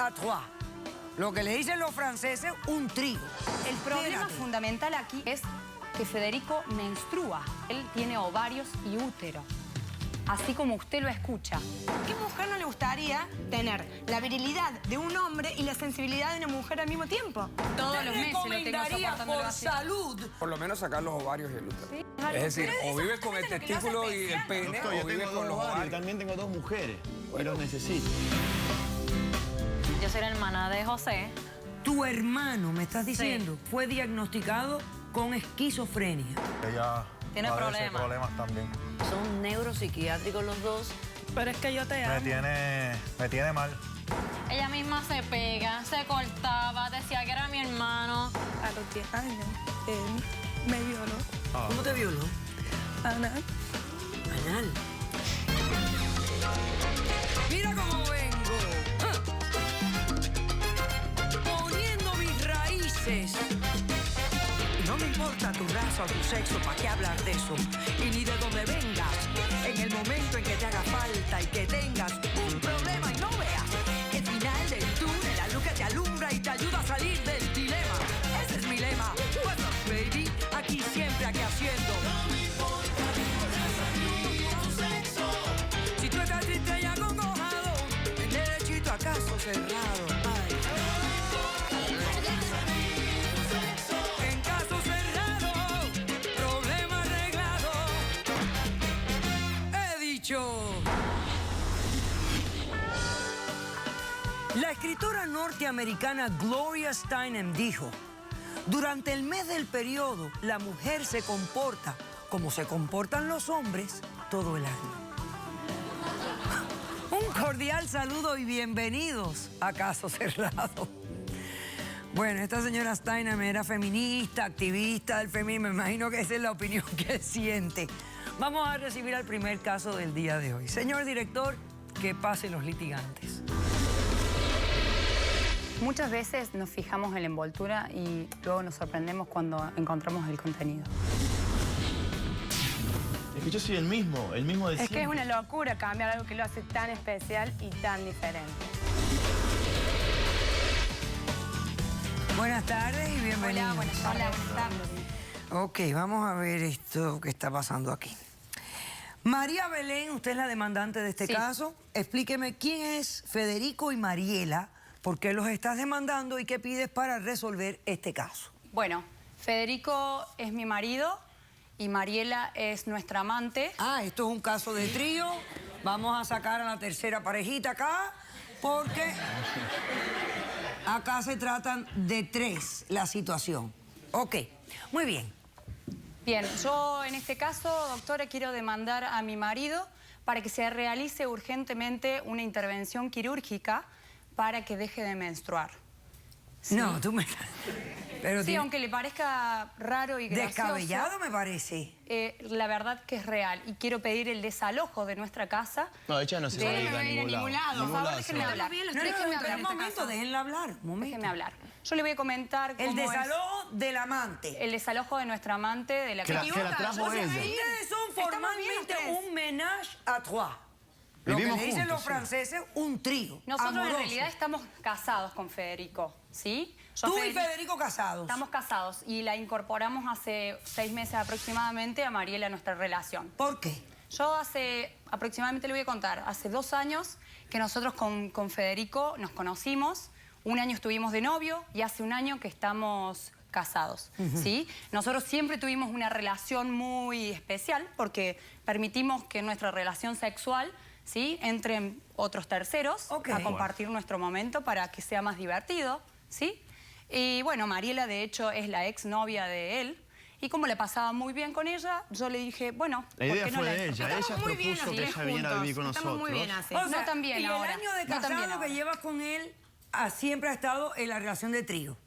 à trois. Lo que le dicen los franceses, un trío. El problema fundamental aquí es que Federico menstrua. Él tiene ovarios y útero. Así como usted lo escucha. ¿Qué mujer no le gustaría tener la virilidad de un hombre y la sensibilidad de una mujer al mismo tiempo? Todos los meses lo tengo recomendaría soportándolo por así. salud. Por lo menos sacar los ovarios y el útero. Sí, Es decir, Pero o eso vives con el justamente lo que lo testículo hace y el especial. pene, Doctor, o yo vives tengo con dos los ovarios, ovarios. también tengo dos mujeres y los necesito. Yo soy la hermana de José. Tu hermano, me estás diciendo, fue diagnosticado con esquizofrenia. Ella Tiene padece problemas. también. Son neuropsiquiátricos los dos. Pero es que yo te amo. Me tiene mal. Ella misma se pega, se cortaba, decía que era mi hermano. A los 10 años, él me violó. ¿Cómo te violó? Anal. Anal. Mira cómo vengo. Poniendo mis raíces. Y no me importa tu raza o tu sexo, ¿para qué hablar de eso? Y ni de dónde vengas. En el momento en que te haga falta y que tengas un problema y no veas el final del túnel, la luz que te alumbra y te ayuda a salir del dilema. Ese es mi lema. What's up, baby? Aquí siempre, aquí haciendo. Si tú estás triste y acongojado, el derechito a caso cerrado. Ay. En caso cerrado, problema arreglado. He dicho. La escritora norteamericana Gloria Steinem dijo: durante el mes del periodo, la mujer se comporta como se comportan los hombres todo el año. Un cordial saludo y bienvenidos a Caso Cerrado. Bueno, esta señora Steinem era feminista, activista del feminismo. Me imagino que esa es la opinión que siente. Vamos a recibir al primer caso del día de hoy. Señor director, que pase los litigantes. Muchas veces nos fijamos en la envoltura y luego nos sorprendemos cuando encontramos el contenido. Es que yo soy el mismo de Es que siempre. es una locura cambiar algo que lo hace tan especial y tan diferente. Buenas tardes y bienvenidos. Hola, buenas tardes. Ok, vamos a ver esto que está pasando aquí. María Belén, usted es la demandante de este Sí. caso. Explíqueme quién es Federico y Mariela, por qué los estás demandando y qué pides para resolver este caso. Bueno, Federico es mi marido y Mariela es nuestra amante. Ah, esto es un caso de trío. Vamos a sacar a la tercera parejita acá, porque acá se tratan de tres la situación. Ok, muy bien. Bien, yo en este caso, doctora, quiero demandar a mi marido para que se realice urgentemente una intervención quirúrgica para que deje de menstruar. ¿Sí? No, tú me... Pero Sí, aunque le parezca raro y gracioso. descabellado me parece. La verdad que es real. Y quiero pedir el desalojo de nuestra casa. No, ella no se va a ir a ningún lado. Por favor, se déjenme va. hablar. No, Déjenme hablar espera en un esta momento, casa. déjenla hablar. Un momento. Déjenme hablar. Yo le voy a comentar cómo El es desalojo del amante. el desalojo de nuestra amante de la Que la casa. trajo ella. Ustedes son formalmente ustedes. un ménage à trois. Lo que Vivimos le dicen juntos, los sí. franceses, un trío. Nosotros amoroso. en realidad estamos casados con Federico, ¿sí? Yo, Tú y Federico casados. Estamos casados y la incorporamos hace 6 meses aproximadamente a Mariela a nuestra relación. ¿Por qué? Yo aproximadamente le voy a contar, hace 2 años que nosotros con Federico nos conocimos, 1 año estuvimos de novio y hace 1 año que estamos casados, ¿sí? Nosotros siempre tuvimos una relación muy especial porque permitimos que nuestra relación sexual, ¿sí?, entren otros terceros Ok. a compartir nuestro momento para que sea más divertido, ¿sí? Y bueno, Mariela de hecho es la exnovia de él. Y como le pasaba muy bien con ella, yo le dije, bueno, La idea ¿por qué no fue la de ella. Ella Estamos muy bien propuso los que tres ella viniera a vivir con juntos. Estamos muy bien nosotros. así. O sea, No tan bien y ahora. el año de No tan casado bien que ahora. llevas con él siempre ha estado en la relación de trío.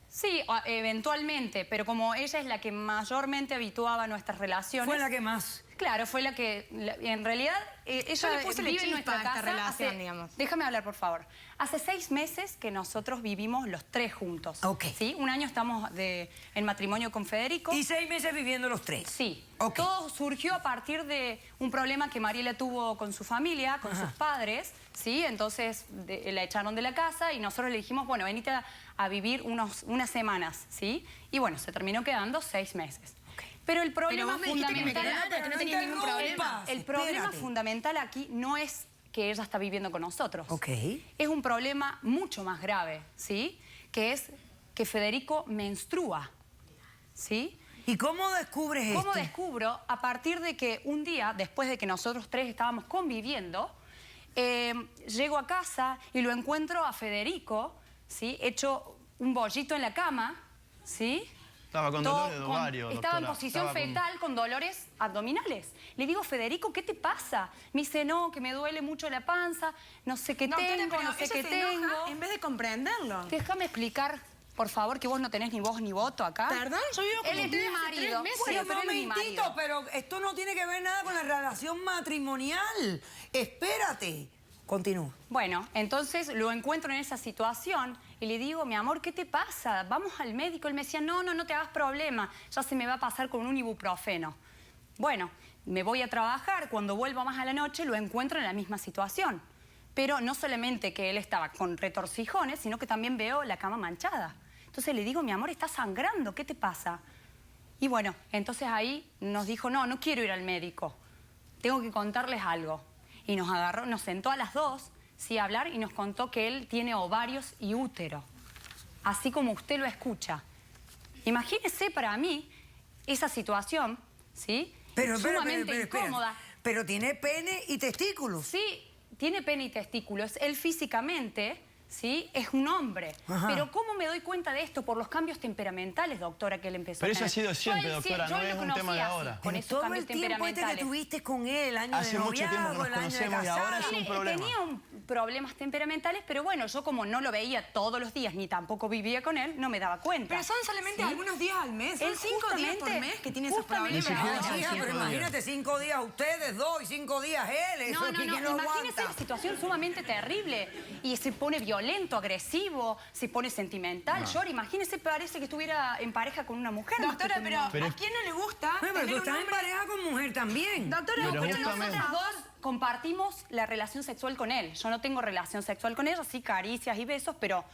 Sí, eventualmente, pero como ella es la que mayormente habituaba nuestras relaciones... Fue la que más. Claro, fue la que, en realidad, ella le puse vive en chispa nuestra a esta casa relación, digamos. Déjame hablar, por favor. Hace 6 meses que nosotros vivimos los 3 juntos. Ok. ¿Sí? Un año estamos en matrimonio con Federico. Y 6 meses viviendo los 3. Sí. Ok. Todo surgió a partir de un problema que Mariela tuvo con su familia, con sus padres, ¿sí? Entonces la echaron de la casa y nosotros le dijimos, bueno, venite a vivir unas semanas, ¿sí? Y bueno, se terminó quedando 6 meses. Pero el problema vos me dijiste que me fundamental... quedara, que no tenía ningún problema. El problema Espérate. fundamental aquí no es que ella está viviendo con nosotros. Ok. Es un problema mucho más grave, ¿sí? Que es que Federico menstrua, ¿sí? ¿Y cómo descubres esto? ¿Cómo descubro? A partir de que un día, después de que nosotros 3 estábamos conviviendo, llego a casa y lo encuentro a Federico, ¿sí? Hecho un bollito en la cama, ¿sí? Estaba con dolores de ovario, Estaba en doctora. posición Estaba con- fetal con dolores abdominales. Le digo, Federico, ¿qué te pasa? Me dice, no, que me duele mucho la panza, no sé qué Doctora, tengo, pero no sé ella qué se enoja tengo. en vez de comprenderlo. Déjame explicar, por favor, que vos no tenés ni voz ni voto acá. Perdón, yo vivo con Él es ustedes mi hace 3 marido. meses. Sí, Bueno, pero él es mi momentito, marido. pero esto no tiene que ver nada con la relación matrimonial. Espérate. Continúa. Bueno, entonces lo encuentro en esa situación y le digo, mi amor, ¿qué te pasa? Vamos al médico. Él me decía, no, no te hagas problema, ya se me va a pasar con un ibuprofeno. Bueno, me voy a trabajar, cuando vuelvo más a la noche lo encuentro en la misma situación. Pero no solamente que él estaba con retorcijones, sino que también veo la cama manchada. Entonces le digo, mi amor, está sangrando, ¿qué te pasa? Y bueno, entonces ahí nos dijo, no quiero ir al médico, tengo que contarles algo. Y nos agarró, nos sentó a las 2, sí, a hablar y nos contó que él tiene ovarios y útero. Así como usted lo escucha. Imagínese para mí esa situación, ¿sí? Pero, sumamente espera. incómoda. Pero tiene pene y testículos. Sí, tiene pene y testículos. Él físicamente, ¿sí? Es un hombre. Ajá. Pero ¿cómo me doy cuenta de esto? Por los cambios temperamentales, doctora, que él empezó Pero a eso tener. ha sido siempre, Yo a él doctora, yo no lo es un conocí tema de así, ahora. con Pero esos todo cambios el tiempo que temperamentales. tuviste con él, el año Hace de mucho tiempo que noviazgo, nos el año de conocemos y ahora casado. es un problema. Tenía problemas temperamentales, pero bueno, yo como no lo veía todos los días, ni tampoco vivía con él, no me daba cuenta. Pero son solamente ¿Sí? algunos días al mes. Son Él 5 días por justamente- mes que tiene esos justamente problemas. Ni siquiera No, hija, son pero 5 días. imagínate, 5 días ustedes, 2 y 5 días él. Eso No, es que no, ¿quién lo imagínese aguanta? la situación sumamente terrible. Y se pone violento, agresivo, se pone sentimental, llora. Imagínese, parece que estuviera en pareja con una mujer. más que Doctora, con un hombre. pero ¿a quién no le gusta Bueno, pero tener tú un estás en hombre? pareja con mujer también. Doctora, Pero pero justamente- Nosotras dos compartimos la relación sexual con él. Yo no tengo relación sexual con ella, sí caricias y besos, pero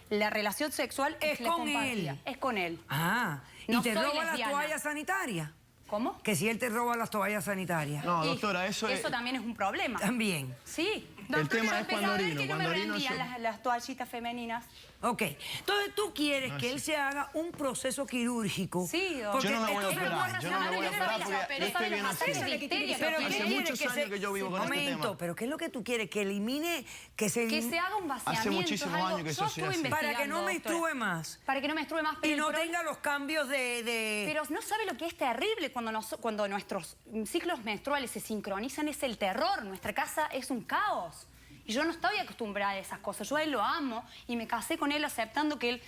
la relación sexual Es la con compartía. él. Es con él. Ah, ¿y No te soy roba las lesbiana. toallas sanitarias? ¿Cómo? Que si él te roba las toallas sanitarias. No, Y doctora, eso es... también es un problema. También. Sí. El tema es Yo cuando empecé a ver orino. que no Cuando me orino rendían yo... las toallitas femeninas. Ok. Entonces tú quieres que él se haga un proceso quirúrgico. Sí, doctora. porque Yo no me voy a esto se operar, puede yo no me voy a racionalmente operar porque pero estoy sabe bien las así. hacerse de histeria, Pero ¿qué ¿qué Hace quiere muchos que años que yo vivo con este Momento, tema. pero ¿qué es lo que tú quieres? Que elimine, que se Que elimine... se haga un vaciamiento. muchísimos es algo- años que yo eso se estuve hace. investigando, Para que no doctora. menstrue más. Para que no menstrue más. Y pero no el pro- tenga los cambios de... Pero no sabe lo que es terrible cuando nuestros ciclos menstruales se sincronizan, es el terror. Nuestra casa es un caos. Y yo no estoy acostumbrada a esas cosas. Yo a él lo amo y me casé con él aceptando que él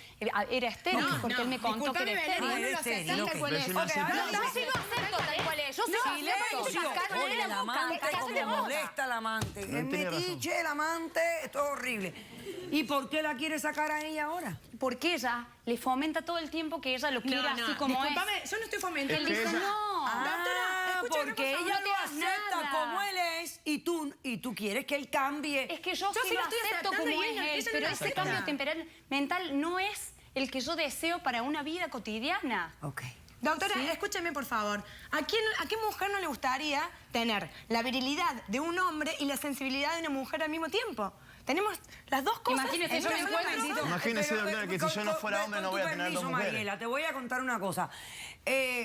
era estéril, porque él me contó que era Disculpame, estéril. Belén, Ah, no lo estéril, aceptan ok. tal cual Pero es. si no acepta- ahora No, sí lo acepto tal cual es. Yo sí lo acepto. Silencio. Cállate Oye, la el boca, amante, cállate como la boca. molesta al amante. No, Es tiene razón. metiche, el amante, esto es horrible. ¿Y por qué la quiere sacar a ella ahora? Porque ella le fomenta todo el tiempo que ella lo quiere así como Disculpame, es. yo no estoy fomentando. Él dice, ella- no. Ah, escúchame, porque por favor, ella no te lo hagas acepta nada. como él es y tú quieres que él cambie. Es que yo Yo sí sí lo lo estoy acepto aceptando como y es ella él, no pero lo ese acepta. cambio temperamental no es el que yo deseo para una vida cotidiana. Ok. Doctora, escúcheme por favor. ¿A qué mujer no le gustaría tener la virilidad de un hombre y la sensibilidad de una mujer al mismo tiempo? Tenemos las dos cosas. Imagínese, en yo una me sola encuentro- persona. Imagínese, doctora, que si yo no fuera hombre no voy a tener permiso, dos mujeres. Mariela, te voy a contar una cosa.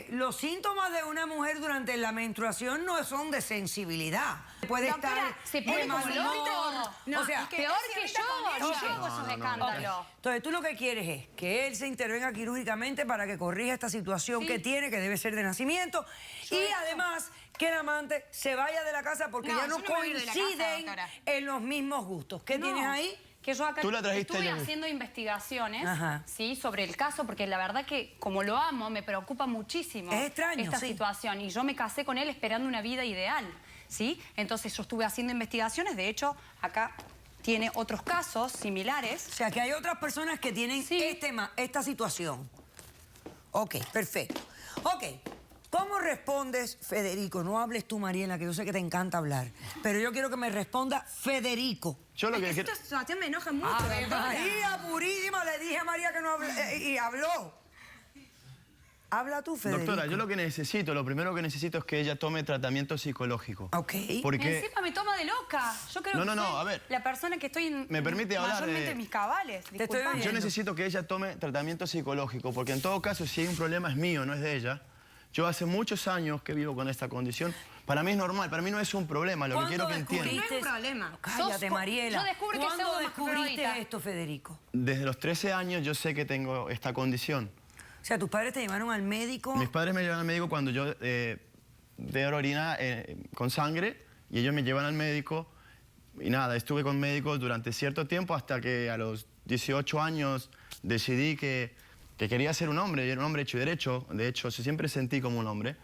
Los síntomas de una mujer durante la menstruación no son de sensibilidad. Puede Doctora, estar se pone de mal como humor. loco. No, o sea, es que- Peor él que se irrita con yo ella. hago esos escándalos. entonces tú lo que quieres es que él se intervenga quirúrgicamente para que corrija esta situación que tiene, que debe ser de nacimiento, y además que el amante se vaya de la casa porque No, ya no yo no me voy a ir de la casa, coinciden doctora. en los mismos gustos. ¿Qué No. tienes ahí? que yo acá Tú la trajiste estuve ayer. haciendo investigaciones, Ajá. ¿sí? Sobre el caso, porque la verdad que como lo amo, me preocupa muchísimo Es extraño, esta sí. situación. Y yo me casé con él esperando una vida ideal, ¿sí? Entonces yo estuve haciendo investigaciones, de hecho, acá tiene otros casos similares. O sea, que hay otras personas que tienen Sí. esta situación. Ok, perfecto. Ok, ¿cómo respondes, Federico? No hables tú, Mariela, que yo sé que te encanta hablar. Pero yo quiero que me responda Federico. Yo lo que Esta quiero... situación me enoja mucho. ¡Ave doctora. María purísima! Le dije a María que no hable, y habló. Habla tú, Federico. Doctora, yo lo que necesito, lo primero que necesito es que ella tome tratamiento psicológico. Ok. Porque... Encima me toma de loca. Yo creo No, que no, no, soy a ver. la persona que estoy ¿Me permite hablar? mayormente en mis cabales. estoy Disculpame. oyendo. Yo necesito que ella tome tratamiento psicológico, porque en todo caso, si hay un problema es mío, no es de ella. Yo hace muchos años que vivo con esta condición. Para mí es normal, para mí no es un problema, lo que quiero que entiendan. No es un problema. Cállate, Sos- Mariela. yo descubrí que ¿Cuándo soy descubriste hermafrodita. esto, Federico? Desde los 13 años yo sé que tengo esta condición. O sea, tus padres te llevaron al médico. Mis padres me llevan al médico cuando yo de orina con sangre y ellos me llevan al médico y nada, estuve con médicos durante cierto tiempo hasta que a los 18 años decidí que quería ser un hombre, y era un hombre hecho y derecho, de hecho siempre sentí como un hombre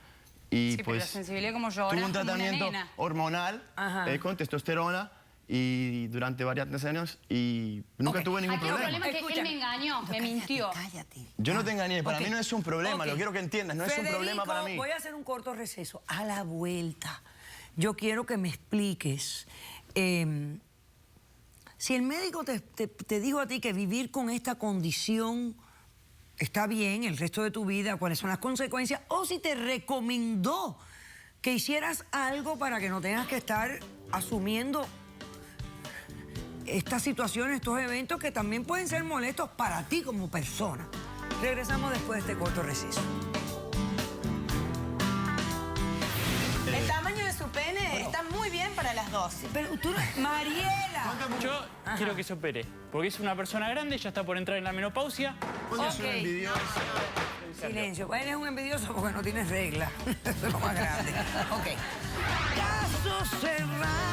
y Sí, pero pues la sensibilidad como yo, tuve ahora un como una tratamiento nena. hormonal Ajá. con testosterona y durante varios años y nunca Ok. tuve ningún Aquí el problema. problema es que Escúchame. él me engañó, me mintió. Cállate. Yo no te engañé, para Ok. mí no es un problema, Ok. lo quiero que entiendas, no es un Federico, problema para mí. Voy a hacer un corto receso. A la vuelta, yo quiero que me expliques. Si el médico te dijo a ti que vivir con esta condición está bien el resto de tu vida, cuáles son las consecuencias, o si te recomendó que hicieras algo para que no tengas que estar asumiendo estas situaciones, estos eventos que también pueden ser molestos para ti como persona. Regresamos después de este corto receso. El tamaño de su pene está muy bien para las dos. Pero tú, Mariela. Yo quiero que se opere, porque es una persona grande, ya está por entrar en la menopausia. Es un envidioso. Silencio. Pues eres un envidioso porque no tienes regla. Eso es lo más grande. Ok. Caso cerrado.